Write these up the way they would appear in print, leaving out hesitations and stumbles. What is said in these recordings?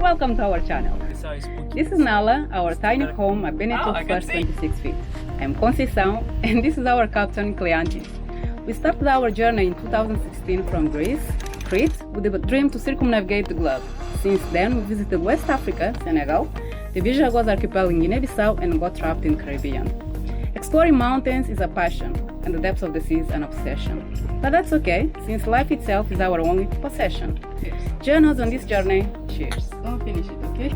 welcome to our channel. This is Nala, our tiny home at Beneto's first 26 feet. I'm Conceição and this is our captain Cleantis. We started our journey in 2016 from Greece, Crete, with the dream to circumnavigate the globe. Since then, we visited West Africa, Senegal, the Bijagos archipelago in Guinea-Bissau and got trapped in the Caribbean. Exploring mountains is a passion, and the depths of the sea is an obsession. But that's okay, since life itself is our only possession. Join us on this journey. Cheers. Don't finish it, okay?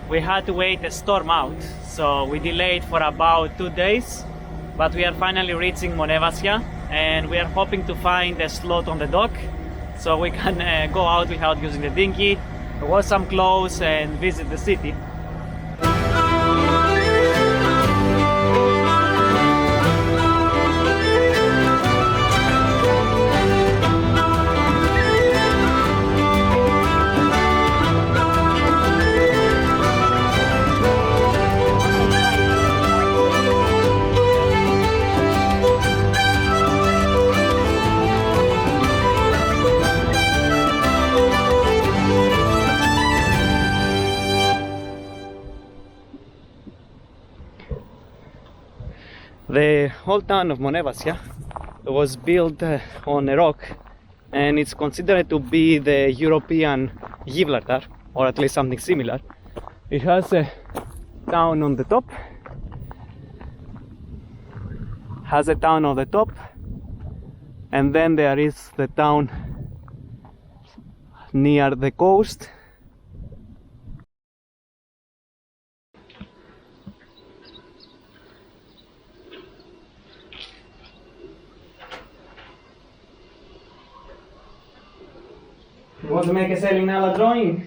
We had to wait a storm out, so we delayed for about 2 days, but we are finally reaching Monemvasia and we are hoping to find a slot on the dock so we can go out without using the dinghy, wash some clothes and visit the city. The whole town of Monemvasia was built on a rock, and it's considered to be the European Gibraltar, or at least something similar. It has a town on the top, and then there is the town near the coast. You want to make a sailing Nala drawing?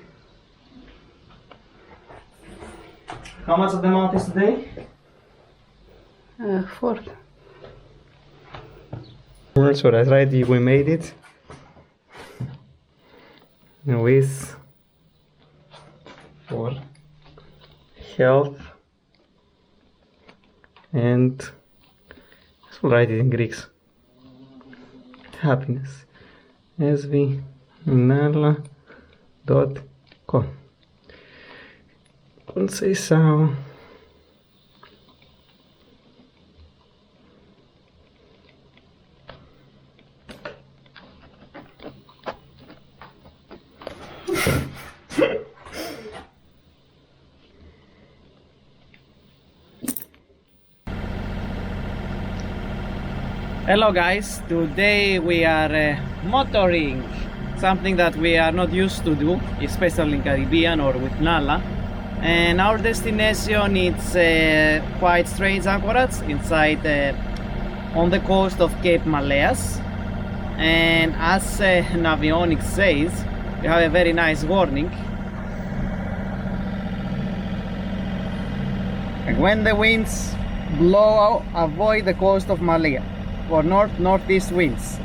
How much of the amount is today? 4. So that's right, we made it. With for health and let's write it in Greeks. Happiness. svnala.com. Conceição. Hello guys, today we are motoring, something that we are not used to do, especially in Caribbean or with Nala. And our destination is quite strange anchorage inside on the coast of Cape Maleas. And as Navionics says, we have a very nice warning. And when the winds blow, avoid the coast of Malaya for northeast winds.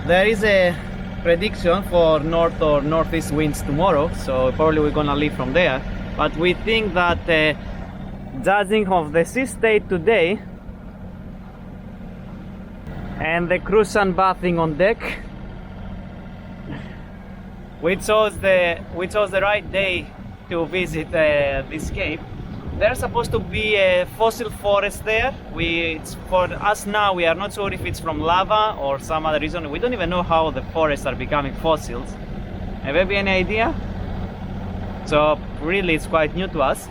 There is a prediction for north or northeast winds tomorrow, so probably we're gonna leave from there. But we think that judging of the sea state today and the crew sunbathing on deck, we chose the right day to visit this cape. There's supposed to be a fossil forest there. It's for us now, we are not sure if it's from lava or some other reason. We don't even know how the forests are becoming fossils. Have you any idea? So really it's quite new to us.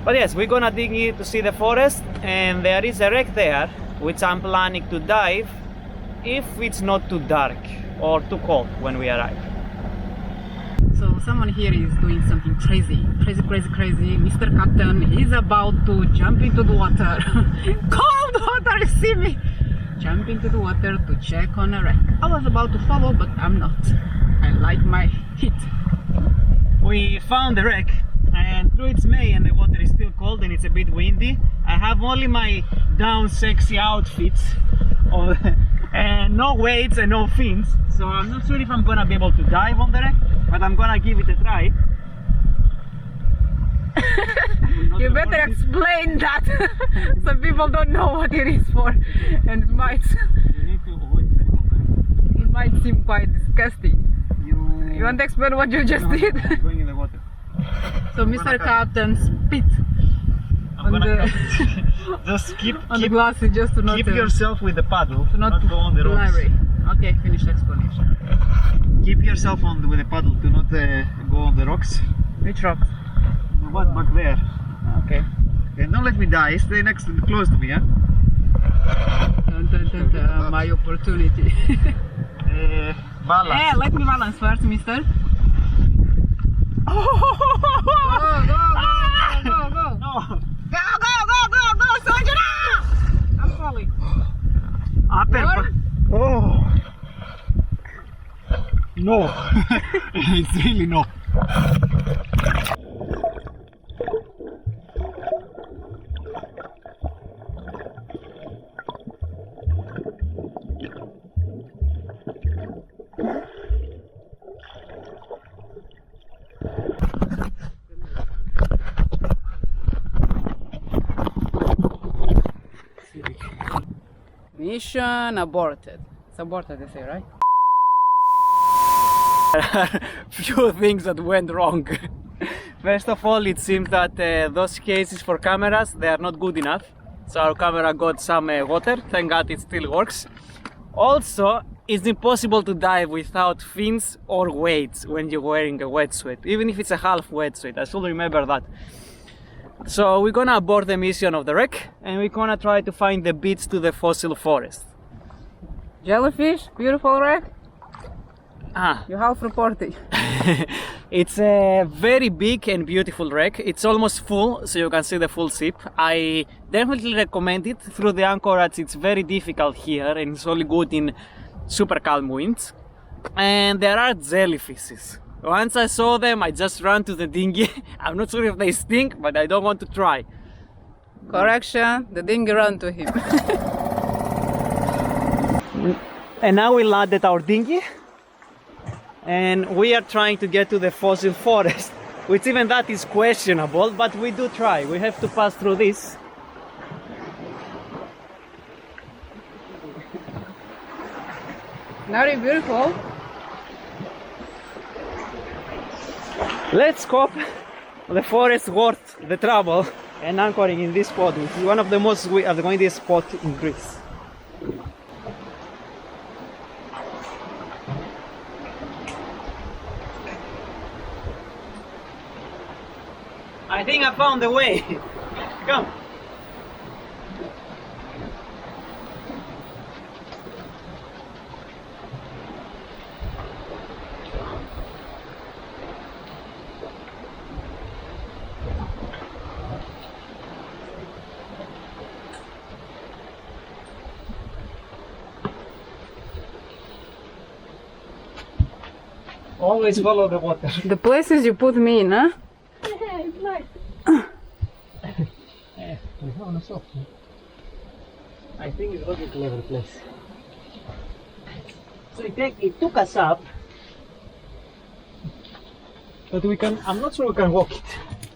But yes, we're gonna dig in to see the forest, and there is a wreck there which I'm planning to dive if it's not too dark or too cold when we arrive. So someone here is doing something crazy. Mr. Captain is about to jump into the water. Cold water, you see me? Jump into the water to check on a wreck. I was about to follow, but I'm not. I like my heat. We found the wreck, and though it's May and the water is still cold and it's a bit windy, I have only my down sexy outfits and no weights and no fins, so I'm not sure if I'm gonna be able to dive on the wreck, but I'm gonna give it a try. I will You better explain that. Some people don't know what it is for, and it might seem quite disgusting. You want to explain what you just did? Going in the water. So Mr. Captain spit on the just keep the glasses just to not keep yourself with the paddle, to not go on the rocks. blurry. Okay, finish the explanation. Keep yourself with the paddle to not go on the rocks. Which rocks? The one back there. Okay. And don't let me die. Stay close to me, huh? My opportunity. Balance. Hey, let me balance first, mister. Go, go, go. No. Go, Sanjana! I'm falling. Oh. No. It's really no. Mission aborted. It's aborted, they say, right? Few things that went wrong. First of all, it seems that those cases for cameras, they are not good enough. So our camera got some water. Thank God it still works. Also, it's impossible to dive without fins or weights when you're wearing a wetsuit, even if it's a half wetsuit. I should remember that. So we're gonna abort the mission of the wreck, and we're gonna try to find the beach to the fossil forest. Jellyfish, beautiful wreck. Ah. You half reporting. It's a very big and beautiful wreck. It's almost full, so you can see the full ship. I definitely recommend it. Through the anchorage, it's very difficult here, and it's only good in super calm winds. And there are jellyfishes. Once I saw them, I just ran to the dinghy. I'm not sure if they stink, but I don't want to try. Correction, the dinghy ran to him. And now we landed our dinghy, and we are trying to get to the fossil forest, which even that is questionable, but we do try. We have to pass through this. Very beautiful. Let's hope the forest worth the trouble and anchoring in this spot, which is one of the most windiest spots in Greece. I think I found the way. Come. Always follow the water. The places you put me in, huh? It's nice. I think it's really a clever place. So it took us up, but I'm not sure we can walk it.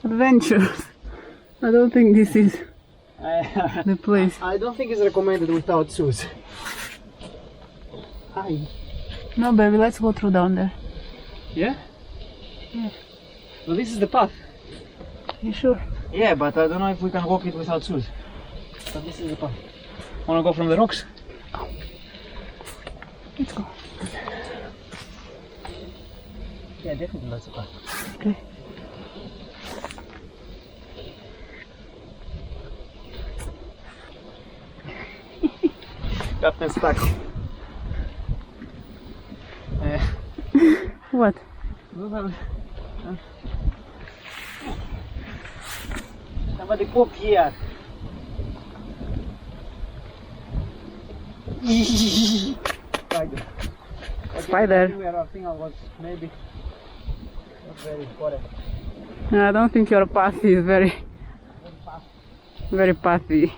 Adventures. I don't think this is the place. I don't think it's recommended without shoes. Hi. No, baby, let's go through down there. Yeah? Yeah. So this is the path. You sure? Yeah, but I don't know if we can walk it without shoes. But this is the path. Wanna go from the rocks? Let's go. Yeah, definitely that's the path. Okay. Captain stuck. What? Somebody poop here. Spider. I think I was maybe not very important. I don't think your path is very pathy.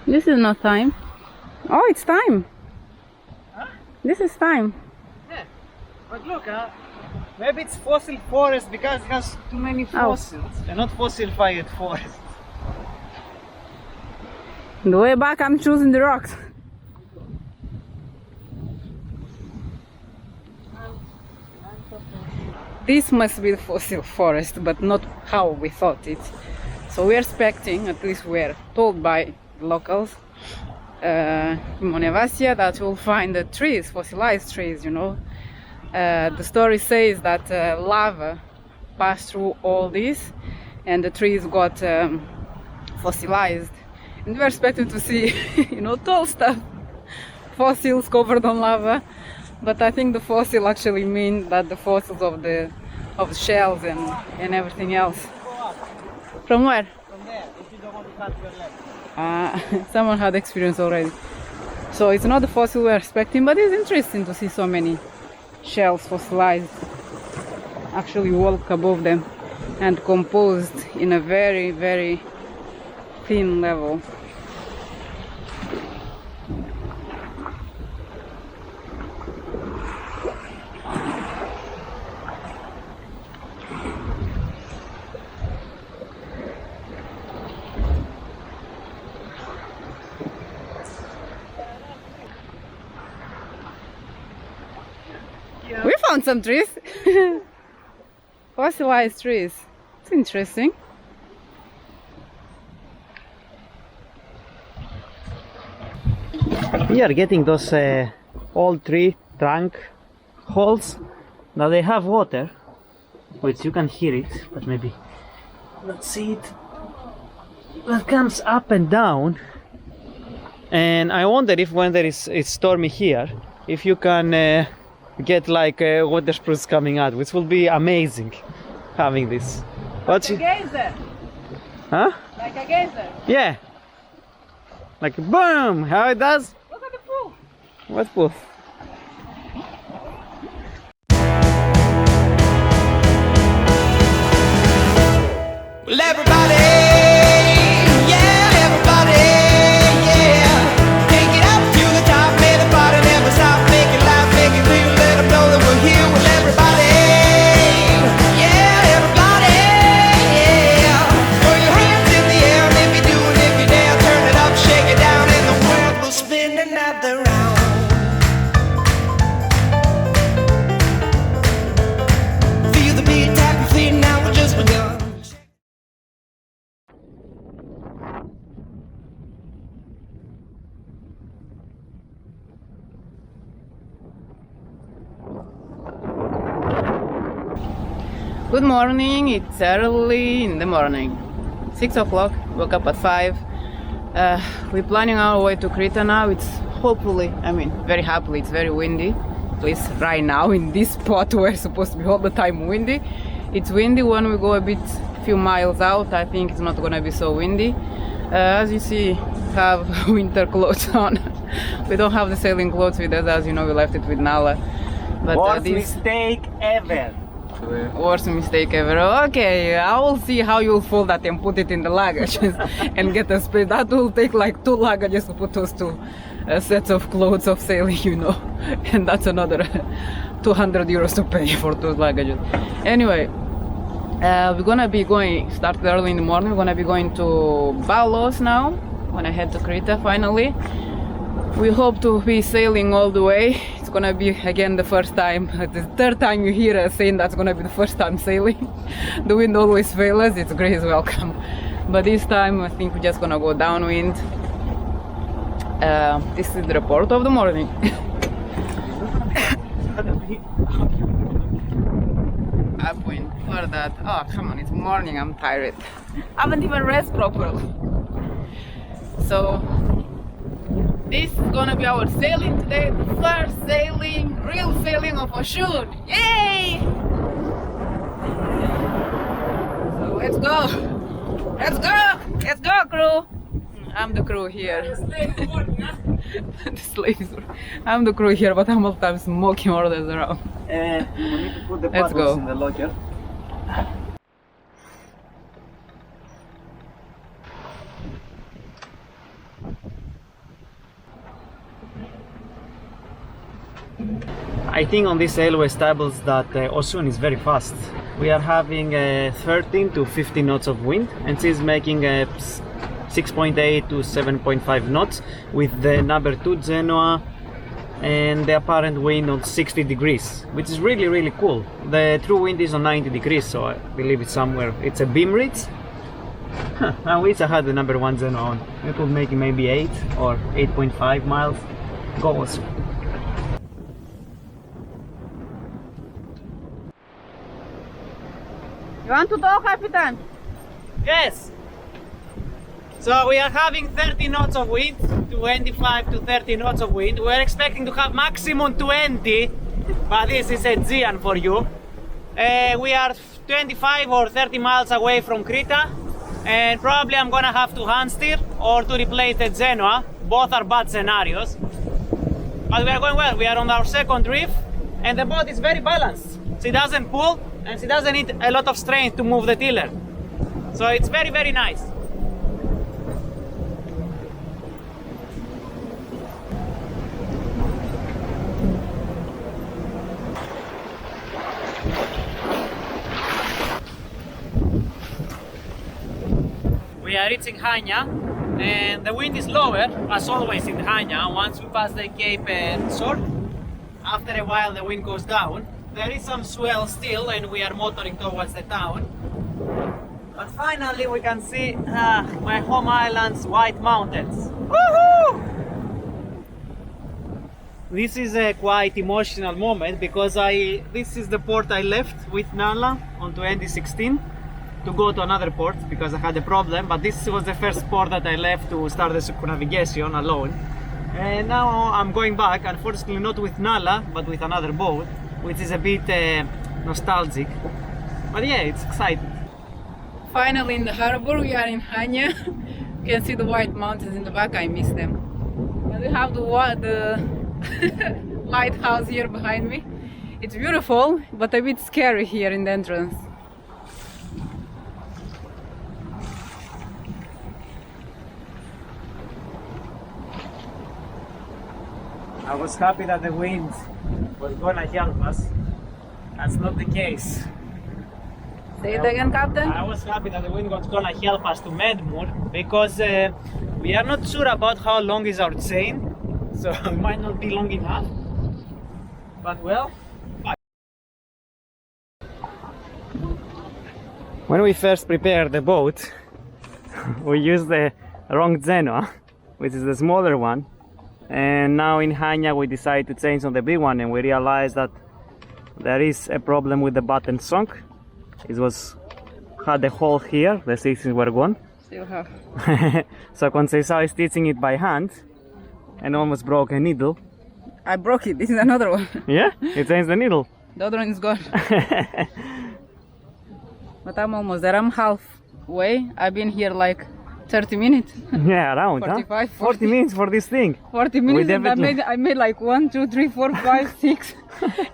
This is not time. Oh, it's time. Huh? This is time. Yeah, but look, Maybe it's fossil forest because it has too many fossils and not fossil-fired forest. The way back, I'm choosing the rocks. This must be the fossil forest, but not how we thought it. So we're expecting, at least we're told by the locals, in Monemvasia, that we'll find the trees, fossilized trees, you know. The story says that lava passed through all this and the trees got fossilized. And we're expecting to see, you know, tall stuff, fossils covered on lava. But I think the fossil actually means that the fossils of the shells and everything else. From where? From there, if you don't want to cut your leg. Someone had experience already. So it's not the fossil we're expecting, but it's interesting to see so many shells fossilized, actually walk above them and composed in a very, very thin level. We found some trees. Fossilized trees. It's interesting. We are getting those old tree trunk holes. Now they have water, which you can hear it, but maybe not see it. That comes up and down. And I wonder if when it's stormy here, if you can get like water spruce coming out, which will be amazing having this. Like a geyser. Huh? Like a geyser. Yeah. Like boom! How it does? Look at the pool. What pool? Well, everybody, yeah, everybody, yeah. Take it up to the top, may the party never stop. Make it loud, make it real, let them know that we're here. Well, everybody, yeah, everybody, yeah. Throw your hands in the air, and if you do and if you dare, turn it up, shake it down, and the world will spin another round. Feel the beat, tap your feet, now we're just begun. Good morning, it's early in the morning. 6 o'clock, woke up at 5. We're planning our way to Crete now. It's hopefully, very happily, it's very windy. At least right now in this spot where it's supposed to be all the time windy. It's windy. When we go a few miles out, I think it's not gonna be so windy. As you see, have winter clothes on. We don't have the sailing clothes with us, as you know, we left it with Nala. But Worst mistake ever. Worst mistake ever. Okay, I will see how you'll fold that and put it in the luggage and get a space. That will take like 2 luggages to put those 2 sets of clothes of sailing, you know. And that's another 200 euros to pay for 2 luggages. Anyway, we're gonna be start early in the morning. We're gonna be going to Balos now. When I head to Crete finally. We hope to be sailing all the way. It's gonna be again the first time, the 3rd time you hear us saying that's gonna be the first time sailing. The wind always fails us, it's grace welcome. But this time I think we're just gonna go downwind. This is the report of the morning. Upwind for that. Oh come on, it's morning, I'm tired. I haven't even rest properly. So this is gonna be our sailing today, the first sailing, real sailing of a shoot. Yay! So let's go! Let's go! Let's go, crew! I'm the crew here. The slaves. I'm the crew here, but I'm all the time smoking orders around. We need to put the Let's bottles go. in the locker. I think on this railway stables that Osun is very fast. We are having 13 to 15 knots of wind, and she's making 6.8 to 7.5 knots with the number 2 Genoa and the apparent wind on 60 degrees, which is really, really cool. The true wind is on 90 degrees, so I believe it's somewhere, it's a beam ridge. I wish I had the number 1 Genoa on. It would make it maybe 8 or 8.5 miles. Goals. You want to talk, Captain? Yes! So we are having 30 knots of wind, 25 to 30 knots of wind. We're expecting to have maximum 20, but this is Aegean for you. We are 25 or 30 miles away from Crete, and probably I'm gonna have to hand steer or to replace the Genoa. Both are bad scenarios. But we are going well. We are on our second reef, and the boat is very balanced. She doesn't pull, and she doesn't need a lot of strength to move the tiller. So it's very, very nice. We are reaching Chania, and the wind is lower, as always in Chania. Once we pass the Cape Short, after a while the wind goes down. There is some swell still, and we are motoring towards the town. But finally we can see my home island's White Mountains. Woohoo! This is a quite emotional moment because this is the port I left with Nala on 2016 to go to another port because I had a problem, but this was the first port that I left to start the circumnavigation alone. And now I'm going back, unfortunately not with Nala, but with another boat, which is a bit nostalgic. But yeah, it's exciting. Finally in the harbor, we are in Chania. You can see the White Mountains in the back, I miss them. And we have the lighthouse here behind me. It's beautiful, but a bit scary here in the entrance. I was happy that the wind was gonna help us. That's not the case. Say it again, Captain. I was happy that the wind was gonna help us to Medmur because we are not sure about how long is our chain, so it might not be long enough. But well, when we first prepared the boat, we used the wrong Genoa, which is the smaller one. And now in Chania we decided to change on the big one, and we realized that there is a problem with the button sunk. It had a hole here, the stitchings were gone. Still have. So Conceição is stitching it by hand and almost broke a needle. I broke it, this is another one. Yeah? You changed the needle? The other one is gone. But I'm almost there, I'm halfway. I've been here like 30 minutes. Yeah, around, 45, huh? 40 minutes for this thing. 40 minutes and I made like 1, 2, 3, 4, 5, 6,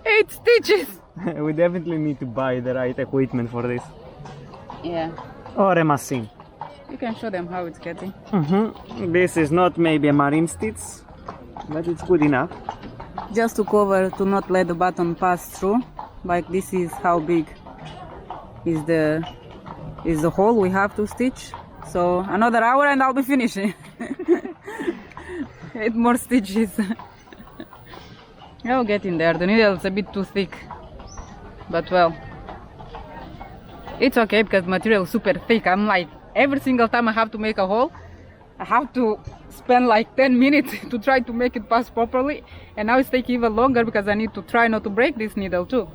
8 stitches. We definitely need to buy the right equipment for this. Yeah. Or a machine. You can show them how it's getting. This is not maybe a marine stitch, but it's good enough. Just to cover, to not let the button pass through. Like this is how big is the hole we have to stitch. So another hour and I'll be finishing. 8 more stitches. I'll get in there. The needle is a bit too thick, but well, it's okay because the material is super thick. I'm like, every single time I have to make a hole, I have to spend like 10 minutes to try to make it pass properly, and now it's taking even longer because I need to try not to break this needle too.